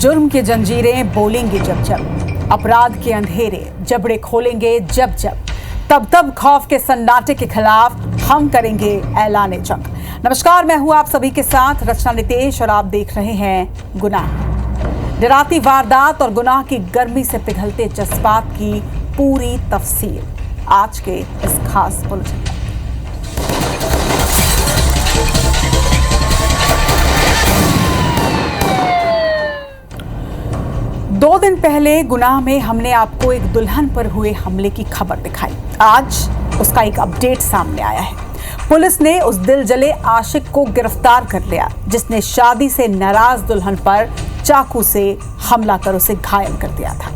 जुर्म की जंजीरें बोलेंगी जब जब, अपराध के अंधेरे जबड़े खोलेंगे जब जब, तब तब खौफ के सन्नाटे के खिलाफ हम करेंगे ऐलान जंग। नमस्कार, मैं हूं आप सभी के साथ रचना नितेश और आप देख रहे हैं गुनाह। डराती वारदात और गुनाह की गर्मी से पिघलते जज्बात की पूरी तफसील आज के इस खास बुलेटिन में। 2 दिन पहले गुनाह में हमने आपको एक दुल्हन पर हुए हमले की खबर दिखाई। आज उसका एक अपडेट सामने आया है। पुलिस ने उस दिल जले आशिक को गिरफ्तार कर लिया जिसने शादी से नाराज दुल्हन पर चाकू से हमला कर उसे घायल कर दिया था।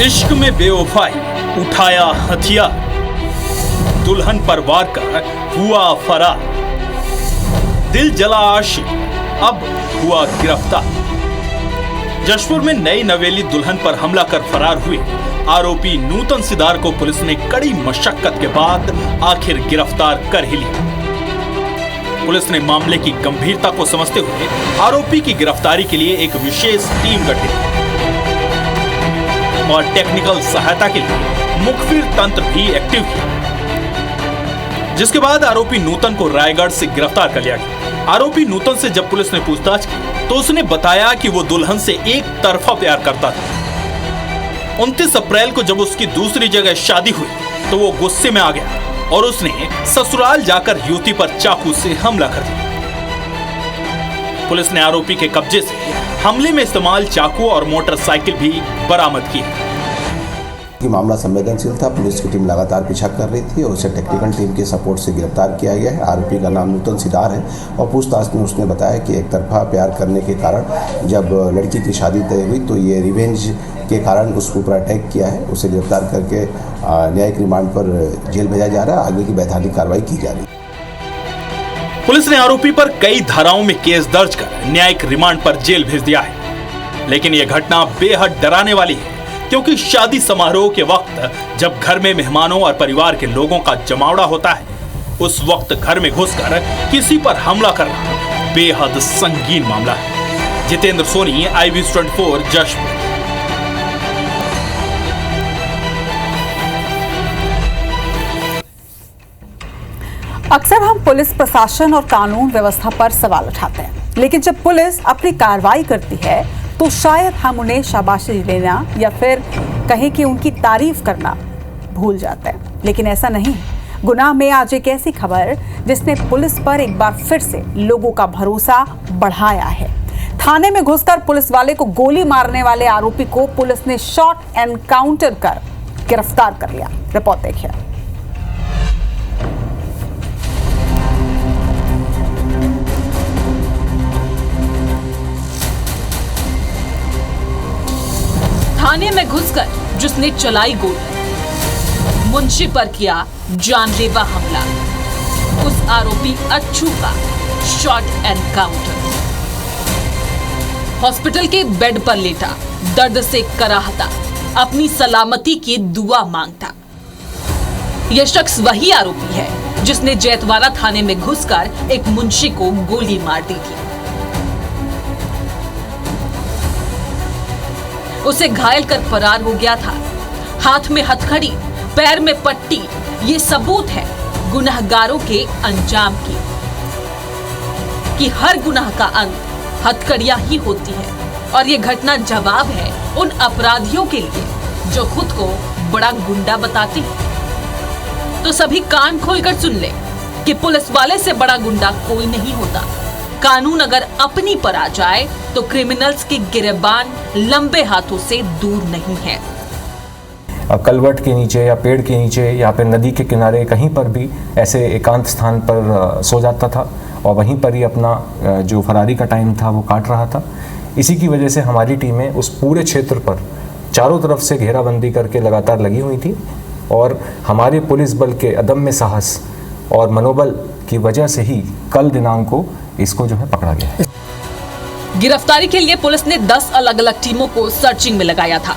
इश्क में बेवफाई, उठाया हथियार, दुल्हन पर वार कर हुआ फरार। दिल जला आशिक अब हुआ गिरफ्तार। जशपुर में नई नवेली दुल्हन पर हमला कर फरार हुए आरोपी नूतन सिदार को पुलिस ने कड़ी मशक्कत के बाद आखिर गिरफ्तार कर ही लिया। पुलिस ने मामले की गंभीरता को समझते हुए आरोपी की गिरफ्तारी के लिए एक विशेष टीम गठित की और टेक्निकल सहायता के लिए मुखबिर तंत्र भी एक्टिव किया, जिसके बाद आरोपी नूतन को रायगढ़ से गिरफ्तार कर लिया गया। आरोपी नूतन से जब पुलिस ने पूछताछ की तो उसने बताया कि वो दुल्हन से एक तरफा प्यार करता था। 29 अप्रैल को जब उसकी दूसरी जगह शादी हुई तो वो गुस्से में आ गया और उसने ससुराल जाकर युवती पर चाकू से हमला कर दिया। पुलिस ने आरोपी के कब्जे से हमले में इस्तेमाल चाकू और मोटरसाइकिल भी बरामद की है। मामला संवेदनशील था। पुलिस की टीम लगातार पीछा कर रही थी और उसे टेक्निकल टीम के सपोर्ट से गिरफ्तार किया गया है। आरोपी का नाम नूतन सिदार है और पूछताछ में उसने बताया कि एक तरफा प्यार करने के कारण जब लड़की की शादी तय हुई तो ये रिवेंज के कारण उसके ऊपर अटैक किया है। उसे गिरफ्तार करके न्यायिक रिमांड पर जेल भेजा जा रहा है। आगे की वैधानिक कार्रवाई की जा रही है। पुलिस ने आरोपी पर कई धाराओं में केस दर्ज कर न्यायिक रिमांड पर जेल भेज दिया है। लेकिन यह घटना बेहद डराने वाली है, क्योंकि शादी समारोह के वक्त जब घर में मेहमानों और परिवार के लोगों का जमावड़ा होता है, उस वक्त घर में घुसकर किसी पर हमला करना बेहद संगीन मामला है। जितेंद्र सोनी, IVS24 जशपुर। अक्सर हम पुलिस प्रशासन और कानून व्यवस्था पर सवाल उठाते हैं, लेकिन जब पुलिस अपनी कार्रवाई करती है तो शायद हम उन्हें शाबाशी देना या फिर कहें कि उनकी तारीफ करना भूल जाते हैं। लेकिन ऐसा नहीं। गुनाह में आज एक ऐसी खबर जिसने पुलिस पर एक बार फिर से लोगों का भरोसा बढ़ाया है। थाने में घुसकर पुलिस वाले को गोली मारने वाले आरोपी को पुलिस ने शॉट एनकाउंटर कर गिरफ्तार कर लिया। रिपोर्ट देखिए। थाने में घुसकर जिसने चलाई गोली, मुंशी पर किया जानलेवा हमला, उस आरोपी अच्छू का शॉट एनकाउंटर। हॉस्पिटल के बेड पर लेटा दर्द से कराहता, अपनी सलामती की दुआ मांगता। यह शख्स वही आरोपी है जिसने जैतवाड़ा थाने में घुसकर एक मुंशी को गोली मार दी थी। उसे घायल कर फरार हो गया था। हाथ में हथकड़ी, पैर में पट्टी, ये सबूत है गुनहगारों के अंजाम की, कि हर गुनाह का अंत हथकड़ियां ही होती है। और ये घटना जवाब है उन अपराधियों के लिए जो खुद को बड़ा गुंडा बताते हैं। तो सभी कान खोलकर सुन ले कि पुलिस वाले से बड़ा गुंडा कोई नहीं होता। कानून अगर अपनी पर आ जाए तो क्रिमिनल्स की गिरबान लंबे हाथों से दूर नहीं है। कलवट के नीचे या पेड़ के नीचे या फिर नदी के किनारे कहीं पर भी ऐसे एकांत स्थान पर सो जाता था और वहीं पर ही अपना जो फरारी का टाइम था वो काट रहा था। इसी की वजह से हमारी टीमें उस पूरे क्षेत्र पर चारों तरफ से घेराबंदी करके लगातार लगी हुई थी और हमारे पुलिस बल के अदम्य साहस और मनोबल की वजह से ही कल दिनांक को इसको जो है पकड़ा गया है। गिरफ्तारी के लिए पुलिस ने 10 अलग अलग टीमों को सर्चिंग में लगाया था।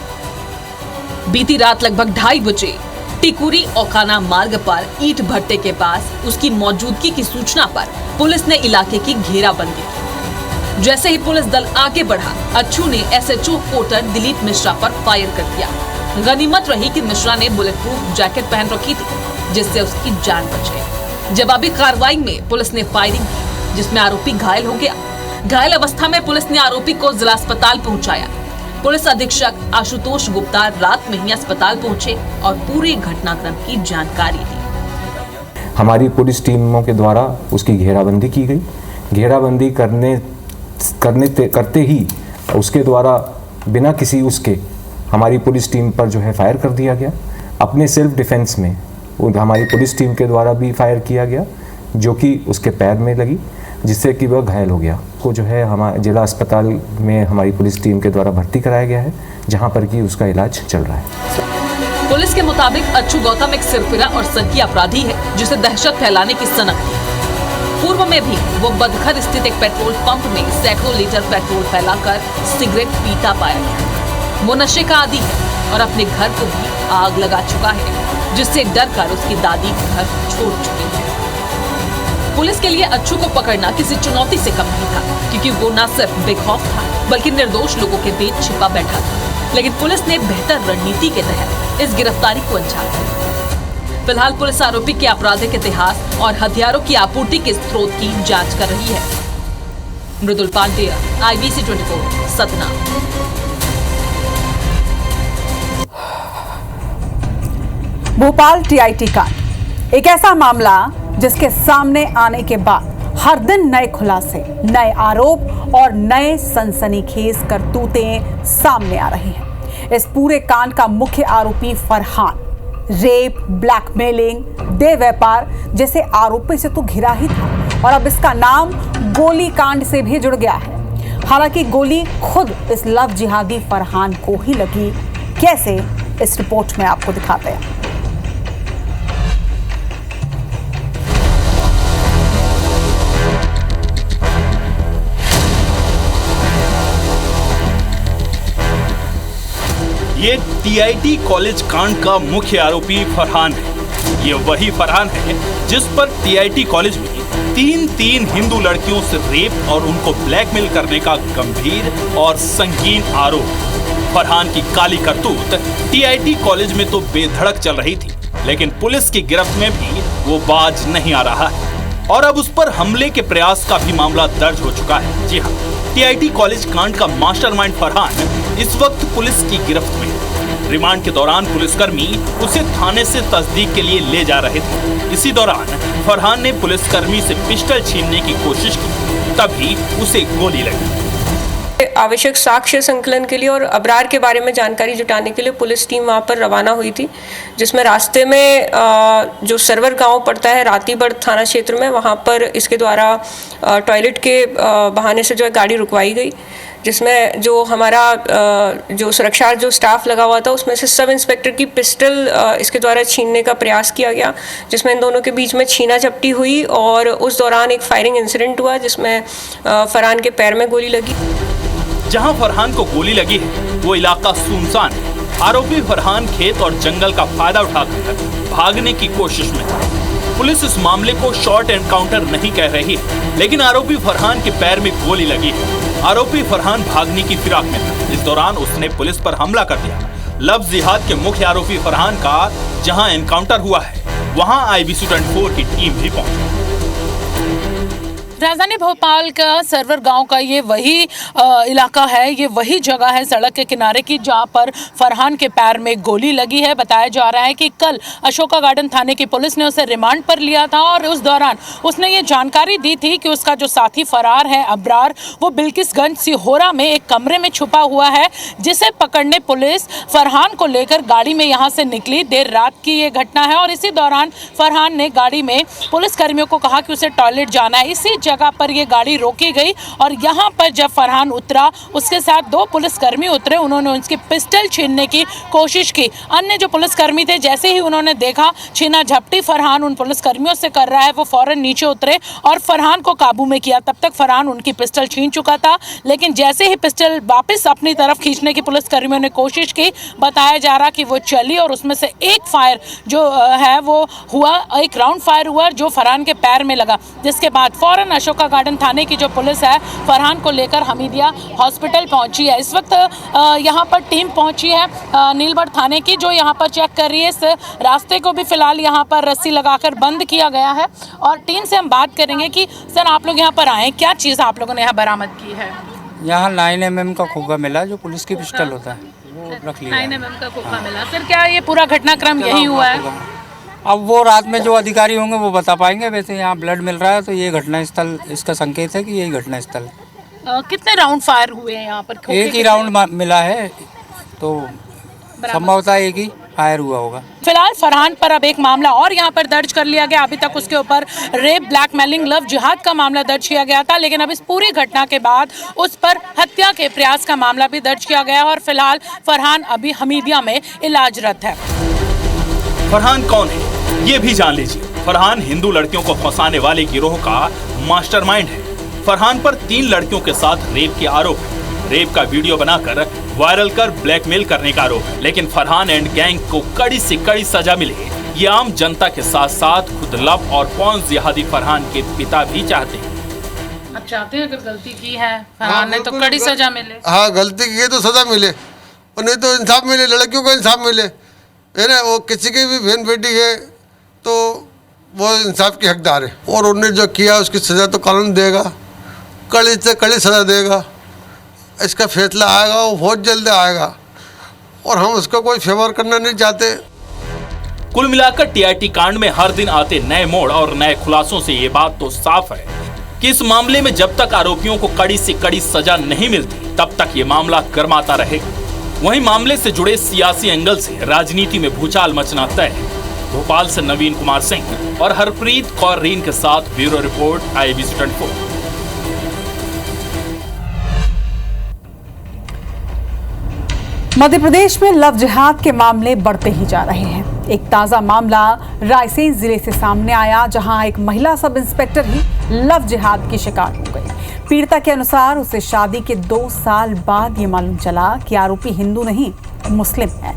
बीती रात लगभग 2:30 बजे टिकुरी ओकाना मार्ग पर ईंट भट्टे के पास उसकी मौजूदगी की सूचना पर पुलिस ने इलाके की घेराबंदी की। जैसे ही पुलिस दल आगे बढ़ा, अच्छू ने एसएचओ कोटर दिलीप मिश्रा पर फायर कर दिया। गनीमत रही कि मिश्रा ने बुलेट प्रूफ जैकेट पहन रखी थी, जिससे उसकी जान बच गई। जवाबी कार्रवाई में पुलिस ने फायरिंग की, जिसमें आरोपी घायल हो गया। घायल अवस्था में पुलिस ने आरोपी को जिला अस्पताल पहुंचाया। पुलिस अधीक्षक आशुतोष गुप्ता रात में ही अस्पताल पहुंचे और पूरे घटनाक्रम की जानकारी दी। हमारी पुलिस टीमों के द्वारा उसकी घेराबंदी की गई। घेराबंदी करते ही उसके द्वारा बिना किसी उसके हमारी पुलिस टीम पर जो है फायर कर दिया गया। अपने सेल्फ डिफेंस में हमारी पुलिस टीम के द्वारा भी फायर किया गया, जो कि उसके पैर में लगी, जिससे कि वह घायल हो गया। को जो है हमारे जिला अस्पताल में हमारी पुलिस टीम के द्वारा भर्ती कराया गया है, जहां पर कि उसका इलाज चल रहा है। पुलिस के मुताबिक अच्छू गौतम एक सिरफिरा और संकी अपराधी है, जिसे दहशत फैलाने की सनक थी। पूर्व में भी वो बदखर स्थित एक पेट्रोल पंप में सैकड़ों लीटर पेट्रोल फैलाकर सिगरेट पीता पाया गया। वो नशे का आदी है और अपने घर को भी आग लगा चुका है, जिससे डर कर उसकी दादी घर छोड़ चुकी है। पुलिस के लिए अच्छू को पकड़ना किसी चुनौती से कम नहीं था, क्योंकि वो न सिर्फ बेखौफ था, बल्कि निर्दोष लोगों के बीच छिपा बैठा था। लेकिन पुलिस ने बेहतर रणनीति के तहत इस गिरफ्तारी को अंजाम दिया। फिलहाल पुलिस आरोपी के आपराधिक इतिहास और हथियारों की आपूर्ति के स्रोत की जांच कर रही है। मृदुल पांडेय, IBC 24, सतना। भोपाल TIT कांड एक ऐसा मामला जिसके सामने आने के बाद हर दिन नए खुलासे, नए आरोप और नए सनसनीखेज करतूतें सामने आ रही हैं। इस पूरे कांड का मुख्य आरोपी फरहान रेप, ब्लैकमेलिंग, देह व्यापार जैसे आरोपी से तो घिरा ही था, और अब इसका नाम गोली कांड से भी जुड़ गया है। हालांकि गोली खुद इस लव जिहादी फरहान को ही लगी। कैसे, इस रिपोर्ट में आपको दिखाते हैं। ये TIT कॉलेज कांड का मुख्य आरोपी फरहान है। ये वही फरहान है जिस पर TIT कॉलेज में तीन हिंदू लड़कियों से रेप और उनको ब्लैकमेल करने का गंभीर और संगीन आरोप। फरहान की काली करतूत TIT कॉलेज में तो बेधड़क चल रही थी, लेकिन पुलिस की गिरफ्त में भी वो बाज नहीं आ रहा है। और अब उस पर हमले के प्रयास का भी मामला दर्ज हो चुका है। जी हाँ, TIT कॉलेज कांड का मास्टरमाइंड फरहान इस वक्त पुलिस की गिरफ्त में। रिमांड के दौरान पुलिसकर्मी उसे थाने से तस्दीक के लिए ले जा रहे थे। इसी दौरान फरहान ने पुलिसकर्मी से पिस्टल छीनने की कोशिश की, तभी उसे गोली लगी। आवश्यक साक्ष्य संकलन के लिए और अबरार के बारे में जानकारी जुटाने के लिए पुलिस टीम वहाँ पर रवाना हुई थी, जिसमें रास्ते में जो सरवर गांव पड़ता है रातीबड़ थाना क्षेत्र में, वहाँ पर इसके द्वारा टॉयलेट के बहाने से जो है गाड़ी रुकवाई गई, जिसमें जो हमारा जो सुरक्षा जो स्टाफ लगा हुआ था उसमें से सब इंस्पेक्टर की पिस्टल इसके द्वारा छीनने का प्रयास किया गया, जिसमें इन दोनों के बीच में छीना झपटी हुई और उस दौरान एक फायरिंग इंसिडेंट हुआ, जिसमें फरहान के पैर में गोली लगी। जहां फरहान को गोली लगी है वो इलाका सुनसान है। आरोपी फरहान खेत और जंगल का फायदा उठाकर भागने की कोशिश में था। पुलिस इस मामले को शॉर्ट एनकाउंटर नहीं कह रही है, लेकिन आरोपी फरहान के पैर में गोली लगी है। आरोपी फरहान भागने की फिराक में था। इस दौरान उसने पुलिस पर हमला कर दिया। लव जिहाद के मुख्य आरोपी फरहान का जहां एनकाउंटर हुआ है, वहां IBC 24 की टीम भी पहुंची। राजधानी भोपाल का सरवर गांव का ये वही इलाका है, ये वही जगह है सड़क के किनारे की जहां पर फरहान के पैर में गोली लगी है। बताया जा रहा है कि कल अशोका गार्डन थाने की पुलिस ने उसे रिमांड पर लिया था और उस दौरान उसने ये जानकारी दी थी कि उसका जो साथी फरार है अबरार, वो बिल्किसगंज सिहोरा में एक कमरे में छुपा हुआ है, जिसे पकड़ने पुलिस फरहान को लेकर गाड़ी में यहाँ से निकली। देर रात की ये घटना है और इसी दौरान फरहान ने गाड़ी में पुलिस कर्मियों को कहा कि उसे टॉयलेट जाना है। इसी जगह पर ये गाड़ी रोकी गई और यहाँ पर जब फरहान उतरा उसके साथ 2 पुलिसकर्मी उतरे। उन्होंने उसकी पिस्टल छीनने की कोशिश की। अन्य जो पुलिसकर्मी थे जैसे ही उन्होंने देखा छीना झपटी फरहान उन पुलिसकर्मियों से कर रहा है, वो फौरन नीचे उतरे और फरहान को काबू में किया। तब तक फरहान उनकी पिस्टल छीन चुका था, लेकिन जैसे ही पिस्टल वापस अपनी तरफ खींचने की पुलिसकर्मियों ने कोशिश की, बताया जा रहा कि वो चली और उसमें से एक फायर जो है वो हुआ, एक राउंड फायर हुआ जो फरहान के पैर में लगा, जिसके बाद फौरन अशोका गार्डन थाने की जो पुलिस है फरहान को लेकर हमीदिया हॉस्पिटल पहुंची है। इस वक्त यहाँ पर टीम पहुंची है नीलबढ़ थाने की, जो यहाँ पर चेक कर रही है। इस रास्ते को भी फिलहाल यहाँ पर रस्सी लगाकर बंद किया गया है और टीम से हम बात करेंगे कि सर आप लोग यहाँ पर आए, क्या चीज़ आप लोगों ने यहाँ बरामद की है? यहाँ 9mm का खोखा मिला जो पुलिस की पिस्टल होता है, वो रख लिया। 9mm का खोखा मिला। सर क्या ये पूरा घटनाक्रम यही हुआ है? अब वो रात में जो अधिकारी होंगे वो बता पाएंगे। वैसे यहाँ ब्लड मिल रहा है तो ये घटना स्थल, इसका संकेत है कि यही घटना स्थल है। कितने राउंड फायर हुए हैं यहाँ पर? एक ही राउंड मिला है तो संभवतः एक ही फायर हुआ होगा। फिलहाल फरहान पर अब एक मामला और यहाँ पर दर्ज कर लिया गया। अभी तक उसके ऊपर रेप, ब्लैकमेलिंग, लव जिहाद का मामला दर्ज किया गया था, लेकिन अब इस पूरी घटना के बाद उस पर हत्या के प्रयास का मामला भी दर्ज किया गया है और फिलहाल फरहान अभी हमीदिया में इलाजरत है। फरहान कौन है ये भी जान लीजिए। फरहान हिंदू लड़कियों को फंसाने वाले गिरोह का मास्टरमाइंड है। फरहान पर 3 लड़कियों के साथ रेप के आरोप है। रेप का वीडियो बनाकर वायरल कर ब्लैकमेल करने का आरोप है। लेकिन फरहान एंड गैंग को कड़ी से कड़ी सजा मिले, ये आम जनता के साथ साथ खुद लव और पॉर्न जिहादी फरहान के पिता भी चाहते हैं। अब चाहते हैं अगर गलती की है फरहान ने तो कड़ी सजा मिले। हाँ, गलती की है तो सजा मिले और नहीं तो इंसाफ मिले, लड़कियों को इंसाफ मिले, है ना। वो किसी की भी बहन बेटी है तो वो इंसाफ की हकदार है और उन्होंने जो किया उसकी सजा तो कानून देगा, कड़ी से कड़ी सजा देगा। इसका फैसला आएगा वो बहुत जल्द आएगा और हम उसको कोई फेवर करना नहीं चाहते। कुल मिलाकर टीआईटी कांड में हर दिन आते नए मोड़ और नए खुलासों से ये बात तो साफ है कि इस मामले में जब तक आरोपियों को कड़ी से कड़ी सजा नहीं मिलती तब तक ये मामला गर्माता रहेगा। वहीं मामले से जुड़े सियासी एंगल से राजनीति में भूचाल मचना तय है। भोपाल से नवीन कुमार सिंह और हरप्रीत कौर रीन के साथ bureau report IABC 24। Madhya Pradesh में लव जिहाद के मामले बढ़ते ही जा रहे हैं। एक ताजा मामला रायसेन जिले से सामने आया, जहां एक महिला सब इंस्पेक्टर ही लव जिहाद की शिकार हो गई। पीड़िता के अनुसार उसे शादी के 2 साल बाद ये मालूम चला कि आरोपी हिंदू नहीं मुस्लिम है।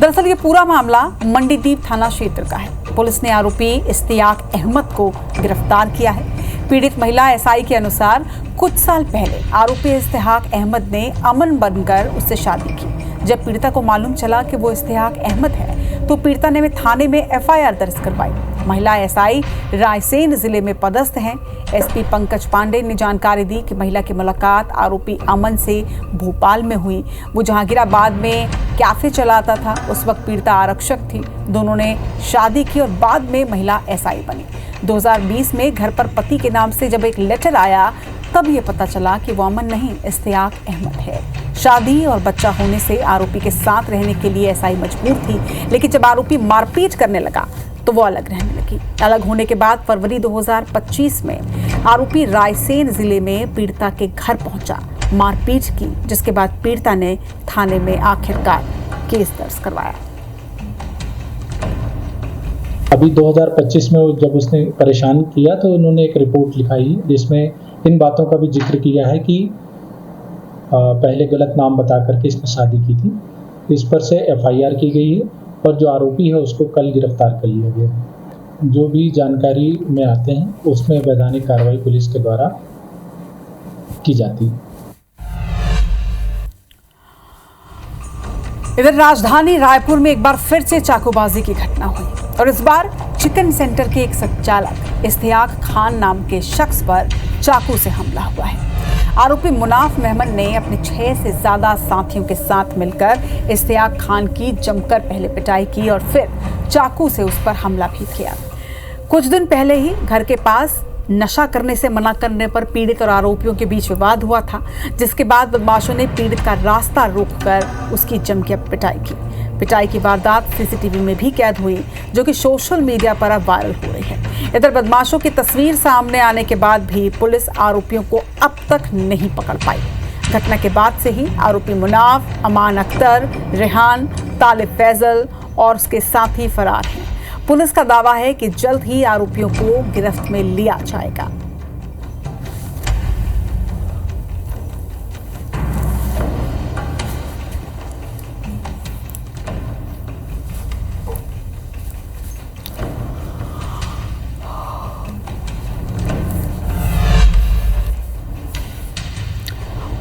दरअसल ये पूरा मामला मंडीदीप थाना क्षेत्र का है। पुलिस ने आरोपी इश्तियाक अहमद को गिरफ्तार किया है। पीड़ित महिला एसआई के अनुसार कुछ साल पहले आरोपी इश्तियाक अहमद ने अमन बनकर उससे शादी की। जब पीड़िता को मालूम चला कि वो इश्तियाक अहमद है तो पीड़िता ने थाने में एफआईआर दर्ज करवाई। महिला एसआई रायसेन जिले में पदस्थ हैं। एसपी पंकज पांडे ने जानकारी दी कि महिला की मुलाकात आरोपी अमन से भोपाल में हुई। वो जहांगीराबाद में कैफे चलाता था। उस वक्त पीड़िता आरक्षक थी। दोनों ने शादी की और बाद में महिला एसआई बनी। 2020 में घर पर पति के नाम से जब एक लेटर आया तब ये पता चला कि वो अमन नहीं इश्तियाक अहमद है। शादी और बच्चा होने से आरोपी के साथ रहने के लिए एसआई मजबूर थी, लेकिन जब आरोपी मारपीट करने लगा तो वो अलग रहने लगी। अलग होने के बाद फरवरी 2025 में आरोपी रायसेन जिले में पीड़िता के घर पहुंचा, मारपीट की, जिसके बाद पीड़िता ने थाने में आखिरकार केस दर्ज करवाया। अभी 2025 में जब उसने परेशान किया तो उन्होंने एक रिपोर्ट लिखाई जिसमें इन बातों का भी जिक्र किया है कि पहले गलत नाम बता करके इसने शादी की थी। इस पर से एफआईआर की गई है और जो आरोपी है उसको कल गिरफ्तार कर लिया गया है। जो भी जानकारी में आते हैं उसमें वैधानिक कार्रवाई पुलिस के द्वारा की जाती है। इधर राजधानी रायपुर में एक बार फिर से चाकूबाजी की घटना हुई और इस बार चिकन सेंटर के एक संचालक इश्तियाक खान नाम के शख्स पर चाकू से हमला हुआ है। आरोपी मुनाफ मेहमन ने अपने 6 से ज्यादा साथियों के साथ मिलकर इश्तियाक खान की जमकर पहले पिटाई की और फिर चाकू से उस पर हमला भी किया। कुछ दिन पहले ही घर के पास नशा करने से मना करने पर पीड़ित और आरोपियों के बीच विवाद हुआ था, जिसके बाद बदमाशों ने पीड़ित का रास्ता रोककर उसकी जमकर पिटाई की। पिटाई की वारदात सीसीटीवी में भी कैद हुई, जो कि सोशल मीडिया पर अब वायरल हो रही है। इधर बदमाशों की तस्वीर सामने आने के बाद भी पुलिस आरोपियों को अब तक नहीं पकड़ पाई। घटना के बाद से ही आरोपी मुनाफ, अमान अख्तर, रेहान, तालिब फैजल और उसके साथी फरार हैं। पुलिस का दावा है कि जल्द ही आरोपियों को गिरफ्त में लिया जाएगा।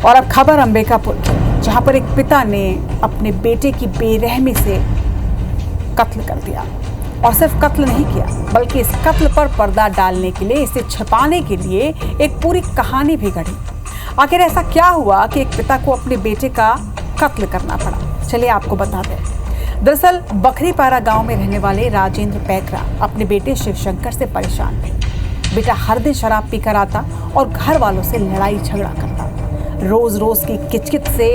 और अब खबर अंबिकापुर की, जहां पर एक पिता ने अपने बेटे की बेरहमी से कत्ल कर दिया। और सिर्फ कत्ल नहीं किया, बल्कि इस कत्ल पर पर्दा डालने के लिए, इसे छिपाने के लिए एक पूरी कहानी भी गढ़ी। आखिर ऐसा क्या हुआ कि एक पिता को अपने बेटे का कत्ल करना पड़ा? चलिए आपको बता दें। दरअसल बखरीपारा गांव में रहने वाले राजेंद्र पैकरा अपने बेटे शिवशंकर से परेशान थे। बेटा हर दिन शराब पीकर आता और घर वालों से लड़ाई झगड़ा करता। रोज रोज की किचकिच से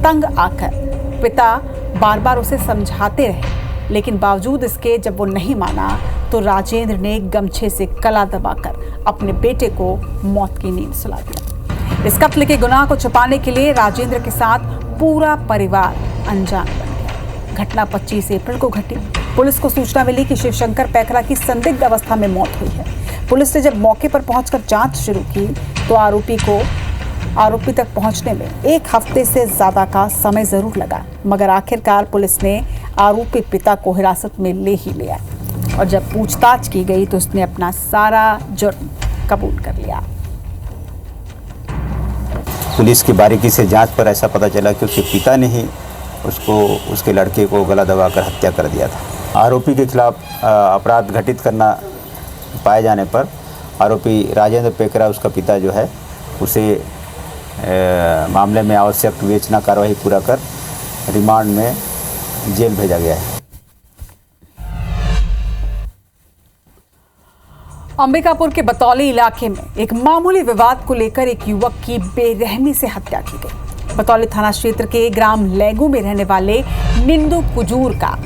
तंग आकर पिता बार बार उसे समझाते रहे, लेकिन बावजूद इसके जब वो नहीं माना तो राजेंद्र ने गमछे से गला दबाकर अपने बेटे को मौत की नींद सुला दिया। इस कत्ल के गुनाह को छुपाने के लिए राजेंद्र के साथ पूरा परिवार अनजान बन गया। घटना 25 अप्रैल को घटी। पुलिस को सूचना मिली कि शिवशंकर पैकरा की संदिग्ध अवस्था में मौत हुई है। पुलिस ने जब मौके पर पहुंचकर जांच शुरू की तो आरोपी तक पहुंचने में 1 हफ्ते से ज्यादा का समय जरूर लगा, मगर आखिरकार पुलिस ने आरोपी पिता को हिरासत में ले ही लिया और जब पूछताछ की गई तो उसने अपना सारा जुर्म कबूल कर लिया। पुलिस की बारीकी से जांच पर ऐसा पता चला कि उसके पिता ने ही उसके लड़के को गला दबाकर हत्या कर दिया था। आरोपी के खिलाफ अपराध घटित करना पाए जाने पर आरोपी राजेंद्र पैकरा, उसका पिता जो है, उसे मामले में आवश्यक विवेचना कार्रवाई पूरा कर रिमांड में जेल भेजा गया है। अंबिकापुर के बतौली इलाके में एक मामूली विवाद को लेकर एक युवक की बेरहमी से हत्या की गई। बतौली थाना क्षेत्र के ग्राम लैगू में रहने वाले निंदू कुजूर का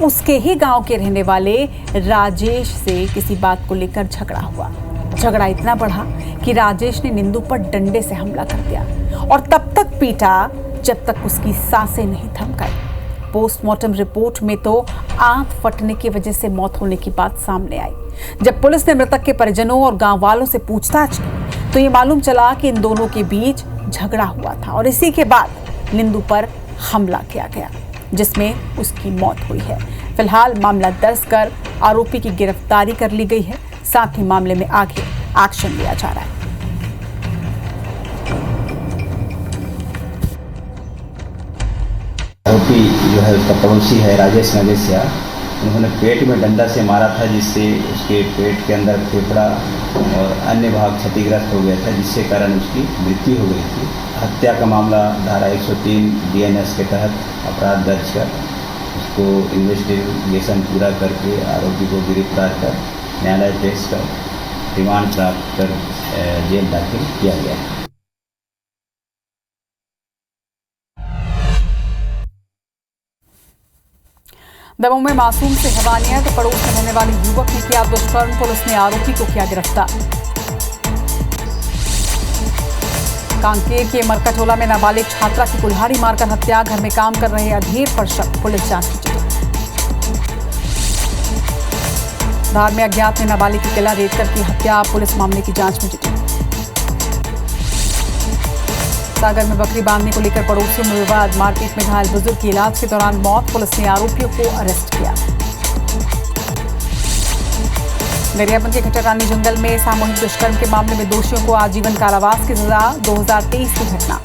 उसके ही गांव के रहने वाले राजेश से किसी बात को लेकर झगड़ा हुआ। झगड़ा इतना बढ़ा कि राजेश ने निंदू पर डंडे से हमला कर दिया और तब तक पीटा जब तक उसकी सांसें नहीं थम गई। पोस्टमार्टम रिपोर्ट में तो आंत फटने की वजह से मौत होने की बात सामने आई। जब पुलिस ने मृतक के परिजनों और गांव वालों से पूछताछ की तो ये मालूम चला कि इन दोनों के बीच झगड़ा हुआ था और इसी के बाद निंदू पर हमला किया गया, जिसमें उसकी मौत हुई है। फिलहाल मामला दर्ज कर आरोपी की गिरफ्तारी कर ली गई है। साथ ही मामले में आगे एक्शन लिया जा रहा है। आरोपी जो है उसका पड़ोसी है राजेश नगेसिया, उन्होंने पेट में डंडा से मारा था, जिससे उसके पेट के अंदर फेफड़ा और अन्य भाग क्षतिग्रस्त हो गया था, जिससे कारण उसकी मृत्यु हो गई थी। हत्या का मामला धारा 103 BNS के तहत अपराध दर्ज कर उसको इन्वेस्टिगेशन पूरा करके आरोपी को गिरफ्तार कर न्यायालय पेश कर रिमांड प्राप्त कर जेल दाखिल किया गया है। दमोह में मासूम से हैवानियत, पड़ोस में रहने वाले युवक ने किया दुष्कर्म, पुलिस ने आरोपी को किया गिरफ्तार। कांकेर के मरकाटोला में नाबालिग छात्रा की कुल्हाड़ी मारकर हत्या, घर में काम कर रहे अधीर पर शक, पुलिस जांच में जुटी। धार में अज्ञात ने नाबालिग की किला रेतकर की हत्या, पुलिस मामले की जांच में जुटी। सागर में बकरी बांधने को लेकर पड़ोसियों में विवाद, मारपीट में घायल बुजुर्ग की इलाज के दौरान मौत, पुलिस ने आरोपियों को अरेस्ट किया। गरियाबंद के खटरानी जंगल में सामूहिक दुष्कर्म के मामले में दोषियों को आजीवन कारावास की सजा, 2023 की घटना।